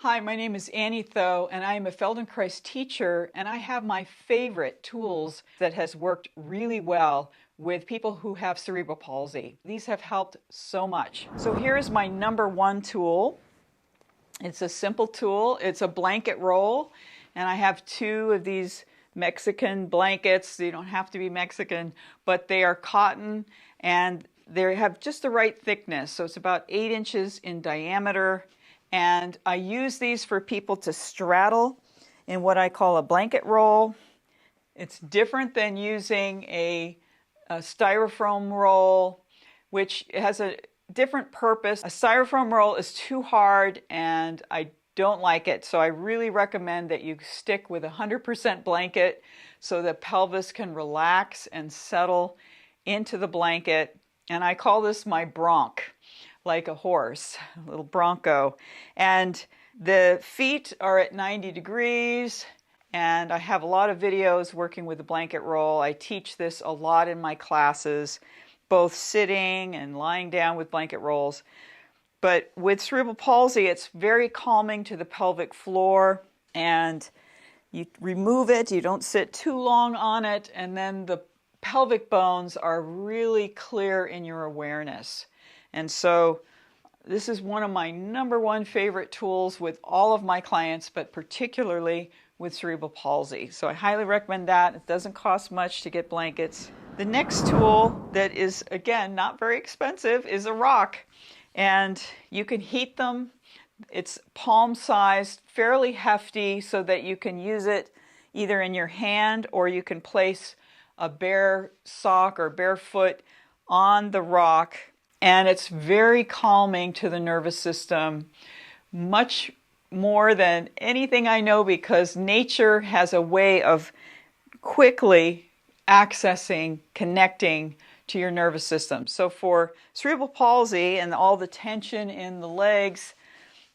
Hi, my name is Annie Thoe, and I am a Feldenkrais teacher, and I have my favorite tools that has worked really well with people who have cerebral palsy. These have helped so much. So here's my number one tool. It's a simple tool. It's a blanket roll, and I have two of these Mexican blankets. You don't have to be Mexican, but they are cotton, and they have just the right thickness. So it's about 8 inches in diameter. And I use these for people to straddle in what I call a blanket roll. It's different than using a styrofoam roll, which has a different purpose. A styrofoam roll is too hard and I don't like it, so I really recommend that you stick with 100% blanket so the pelvis can relax and settle into the blanket. And I call this my bronc, like a horse, a little bronco. And the feet are at 90 degrees, and I have a lot of videos working with the blanket roll. I teach this a lot in my classes, both sitting and lying down with blanket rolls. But with cerebral palsy, it's very calming to the pelvic floor, and you remove it, you don't sit too long on it, and then the pelvic bones are really clear in your awareness. And so this is one of my number one favorite tools with all of my clients, but particularly with cerebral palsy. So I highly recommend that. It doesn't cost much to get blankets. The next tool that is, again, not very expensive is a rock. And you can heat them. It's palm-sized, fairly hefty, so that you can use it either in your hand or you can place a bare sock or bare foot on the rock. And it's very calming to the nervous system, much more than anything I know, because nature has a way of quickly accessing, connecting to your nervous system. So for cerebral palsy and all the tension in the legs,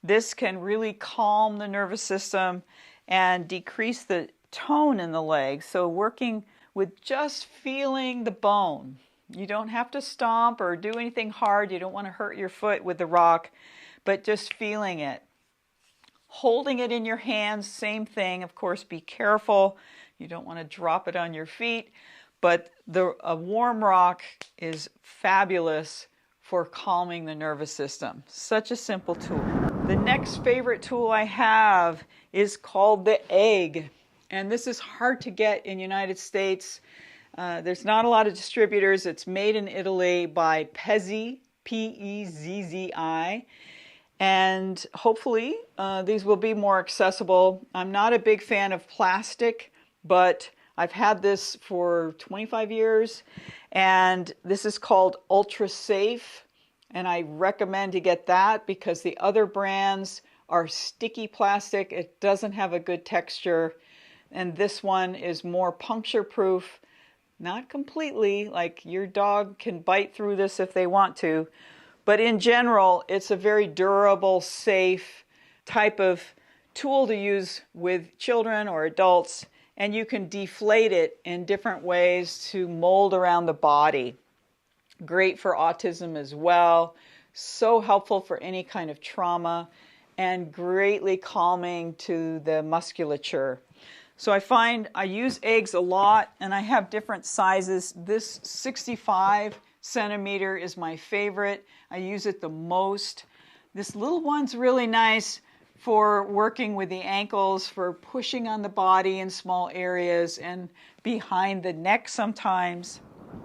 this can really calm the nervous system and decrease the tone in the legs. So working with just feeling the bone. You don't have to stomp or do anything hard. You don't want to hurt your foot with the rock, but just feeling it. Holding it in your hands, same thing. Of course, be careful. You don't want to drop it on your feet, but a warm rock is fabulous for calming the nervous system. Such a simple tool. The next favorite tool I have is called the egg. And this is hard to get in the United States. There's not a lot of distributors. It's made in Italy by Pezzi, P-E-Z-Z-I. And hopefully these will be more accessible. I'm not a big fan of plastic, but I've had this for 25 years. And this is called Ultrasafe. And I recommend to get that because the other brands are sticky plastic. It doesn't have a good texture. And this one is more puncture proof. Not completely, like your dog can bite through this if they want to, but in general, it's a very durable, safe type of tool to use with children or adults, and you can deflate it in different ways to mold around the body. Great for autism as well, so helpful for any kind of trauma, and greatly calming to the musculature. So I find I use eggs a lot, and I have different sizes. This 65 centimeter is my favorite. I use it the most. This little one's really nice for working with the ankles, for pushing on the body in small areas and behind the neck sometimes.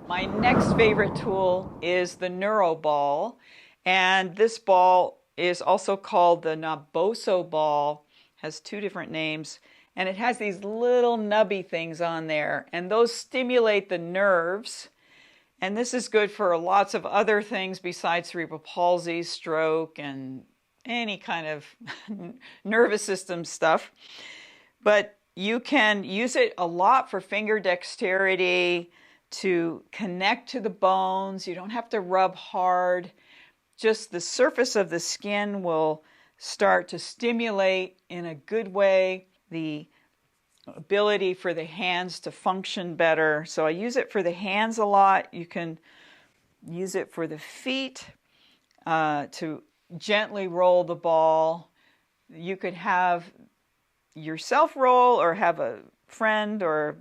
My next favorite tool is the Neuro Ball, and this ball is also called the Naboso Ball. It has two different names. And it has these little nubby things on there, and those stimulate the nerves. And this is good for lots of other things besides cerebral palsy, stroke, and any kind of nervous system stuff. But you can use it a lot for finger dexterity, to connect to the bones. You don't have to rub hard. Just the surface of the skin will start to stimulate in a good way the ability for the hands to function better. So I use it for the hands a lot. You can use it for the feet to gently roll the ball You could have yourself roll or have a friend or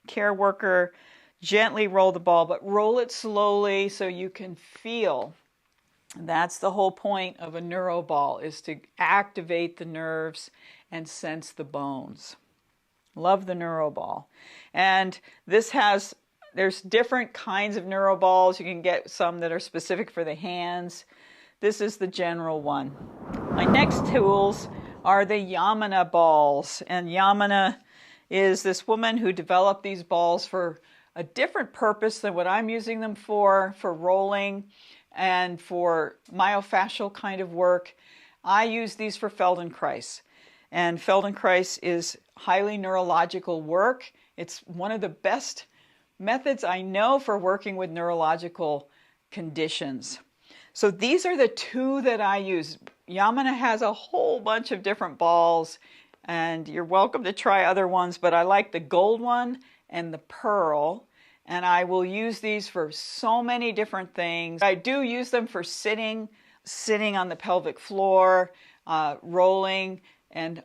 care worker gently roll the ball, but roll it slowly so you can feel. That's the whole point of a neuro ball, is to activate the nerves and sense the bones. Love the neuro ball. And there's different kinds of neuro balls. You can get some that are specific for the hands. This is the general one. My next tools are the Yamuna balls. And Yamuna is this woman who developed these balls for a different purpose than what I'm using them for rolling and for myofascial kind of work. I use these for Feldenkrais. And Feldenkrais is highly neurological work. It's one of the best methods I know for working with neurological conditions. So these are the two that I use. Yamuna has a whole bunch of different balls, and you're welcome to try other ones, but I like the gold one and the pearl, and I will use these for so many different things. I do use them for sitting on the pelvic floor, rolling and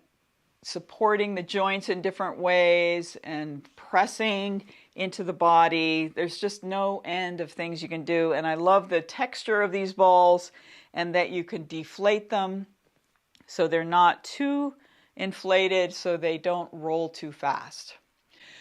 supporting the joints in different ways and pressing into the body. There's just no end of things you can do. And I love the texture of these balls and that you can deflate them so they're not too inflated, so they don't roll too fast.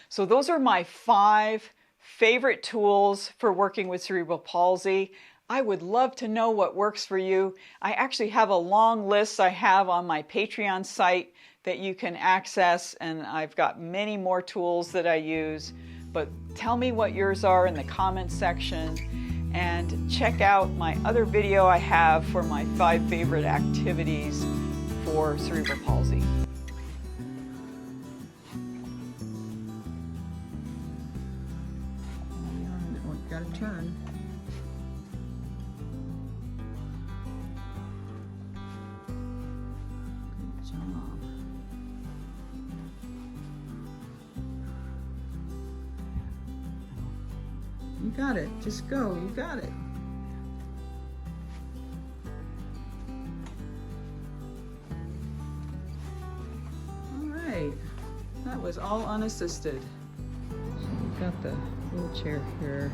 So those are my 5 favorite tools for working with cerebral palsy. I would love to know what works for you. I actually have a long list I have on my Patreon site that you can access, and I've got many more tools that I use. But tell me what yours are in the comments section, and check out my other video I have for my 5 favorite activities for cerebral palsy. Got to turn. Good job. You got it. Just go. You got it. All right. That was all unassisted. So we've got the wheelchair here.